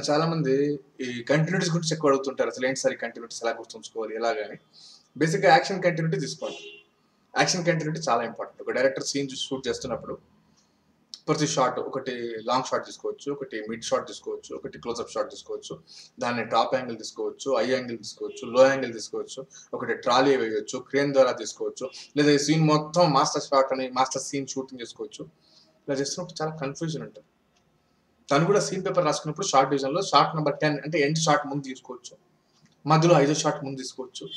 చాలా మంది ఈ కంటిన్యూటీస్ గురించి ఎక్కువ అడుగుతుంటారు. అసలు ఏంటి సార్ ఈ కంటిన్యూటీస్ ఎలా గుర్తుంచుకోవాలి ఎలాగని. బేసిక్గా యాక్షన్ కంటిన్యూటీ తీసుకోండి. యాక్షన్ కంటిన్యూటీ చాలా ఇంపార్టెంట్. ఒక డైరెక్టర్ సీన్ షూట్ చేస్తున్నప్పుడు ప్రతి షాట్ ఒకటి లాంగ్ షాట్ తీసుకోవచ్చు, ఒకటి మిడ్ షాట్ తీసుకోవచ్చు, ఒకటి క్లోజ్అప్ షాట్ తీసుకోవచ్చు, దాన్ని టాప్ యాంగిల్ తీసుకోవచ్చు, ఐ యాంగిల్ తీసుకోవచ్చు, లో యాంగిల్ తీసుకోవచ్చు, ఒకటి ట్రాలీ వేయవచ్చు, క్రేన్ ద్వారా తీసుకోవచ్చు, లేదా ఈ సీన్ మొత్తం మాస్టర్ షాట్ అని మాస్టర్ సీన్ షూటింగ్ చేసుకోవచ్చు. ఇలా చేస్తున్నప్పుడు చాలా కన్ఫ్యూజన్ ఉంటుంది. తను కూడా సీన్ పేపర్ రాసుకున్నప్పుడు షార్ట్ డివిజన్లో షార్ట్ నెంబర్ 10 అంటే ఎండ్ షాట్ ముందు తీసుకోవచ్చు, మధ్యలో 5వ షాట్ ముందు తీసుకోవచ్చు.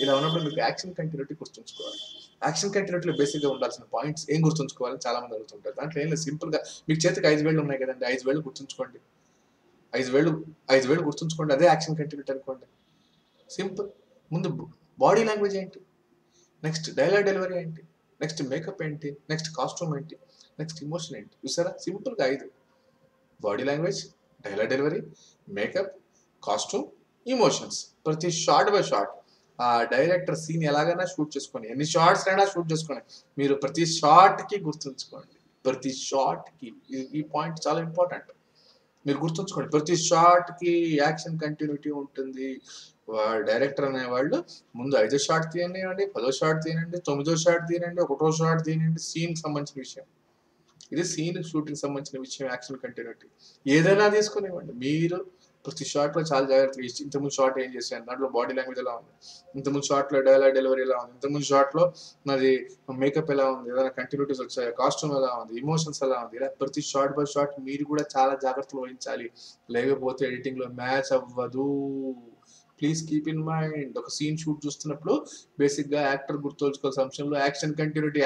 ఇలా ఉన్నప్పుడు మీకు యాక్షన్ కంటిన్యూటీ గుర్తుంచుకోవాలి. యాక్షన్ కంటిన్యూటీలో బేసిక్గా ఉండాల్సిన పాయింట్స్ ఏం గుర్తుంచుకోవాలని చాలా మంది అడుగుతుంటారు. దాంట్లో ఏం లేదు, సింపుల్గా మీకు చేతికి 5 వేళ్ళు ఉన్నాయి కదండి, 5 వేళ్ళు గుర్తుంచుకోండి. 5 వేళ్ళు గుర్తుంచుకోండి, అదే యాక్షన్ కంటిన్యూటీ అనుకోండి. సింపుల్. ముందు బాడీ లాంగ్వేజ్ ఏంటి, నెక్స్ట్ డైలాగ్ డెలివరీ ఏంటి, నెక్స్ట్ మేకప్ ఏంటి, నెక్స్ట్ కాస్ట్యూమ్ ఏంటి, నెక్స్ట్ ఇమోషన్ ఏంటి. చూసారా, సింపుల్గా 5: body language, dialogue delivery, makeup, costume, emotions. ప్రతి షార్ట్ బై షార్ట్ ఆ డైరెక్టర్ సీన్ ఎలాగైనా షూట్ చేసుకొని, ఎన్ని షార్ట్స్ అయినా షూట్ చేసుకొని, మీరు ప్రతి షార్ట్కి గుర్తుంచుకోండి. ప్రతి షార్ట్కి ఈ పాయింట్ చాలా ఇంపార్టెంట్. మీరు గుర్తుంచుకోండి, ప్రతి షార్ట్కి యాక్షన్ కంటిన్యూటీ ఉంటుంది. డైరెక్టర్ అనేవాళ్ళు ముందు 5వ షాట్ తీయనివ్వండి, 10వ షాట్ తీయనండి, 9వ షాట్ తీయనండి, 1వ షాట్ తీయనండి, సీన్కి సంబంధించిన విషయం ఇది. సీన్ షూటింగ్ సంబంధించిన విషయం యాక్షన్ కంటిన్యూటీ. ఏదైనా తీసుకునివ్వండి, మీరు ప్రతి షాట్లో చాలా జాగ్రత్తగా ఇంతకుముందు షాట్ ఏం చేశాను, దాంట్లో బాడీ లాంగ్వేజ్ ఎలా ఉంది, ఇంతకుముందు షాట్లో డైలాగ్ డెలివరీ ఎలా ఉంది, ఇంతకుముందు షాట్లో నాది మేకప్ ఎలా ఉంది, ఏదైనా కంటిన్యూటీస్ వచ్చాయి, కాస్ట్యూమ్ ఎలా ఉంది, ఇమోషన్స్ ఎలా ఉంది. ఇలా ప్రతి షాట్ బై షాట్ మీరు కూడా చాలా జాగ్రత్తలు వహించాలి, లేకపోతే ఎడిటింగ్లో మ్యాచ్ అవ్వదు. Please keep in mind. ఒక సీన్ షూట్ చూస్తున్నప్పుడు బేసిక్గా యాక్టర్ గుర్తుంచుకోవాల్సిన అంశంలో యాక్షన్ కంటిన్యూటీ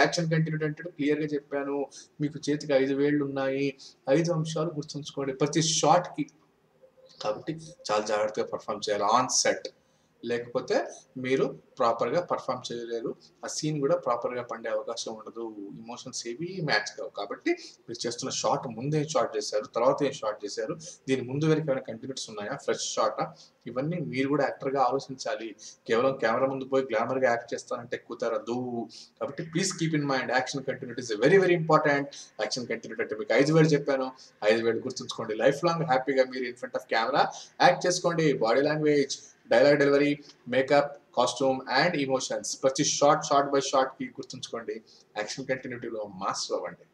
అంటే క్లియర్గా చెప్పాను. మీకు చేతికి 5 వేళ్ళు ఉన్నాయి, 5 అంశాలు గుర్తుంచుకోండి ప్రతి షాట్కి. కాబట్టి చాలా జాగ్రత్తగా పర్ఫామ్ చేయాలి ఆన్ సెట్, లేకపోతే మీరు ప్రాపర్గా పర్ఫామ్ చేయలేరు. ఆ సీన్ కూడా ప్రాపర్గా పండే అవకాశం ఉండదు. ఇమోషన్స్ ఏవి మ్యాచ్ కావు. కాబట్టి మీరు చేస్తున్న షాట్ ముందు ఏం షాట్ చేశారు, తర్వాత ఏం షాట్ చేశారు, దీని ముందు వరకు ఏమైనా కంటిన్యూటీస్ ఉన్నాయా, ఫ్రెష్ షాటా, ఇవన్నీ మీరు కూడా యాక్టర్గా ఆలోచించాలి. కేవలం కెమెరా ముందు పోయి గ్లామర్గా యాక్ట్ చేస్తానంటే కుదరదు. కాబట్టి please keep in mind action continuities very very important. Action continuity అంటే మీకు 5 వేలు చెప్పాను, 5 వేలు గుర్తుంచుకోండి. లైఫ్ లాంగ్ హ్యాపీగా మీరు in front of camera act చేసుకోండి. Body language, dialogue delivery, makeup, costume and emotions ప్రతి షార్ట్ బై షార్ట్ కి గుర్తుంచుకోండి. యాక్షన్ కంటిన్యూటీలో మాస్టర్ అవ్వండి.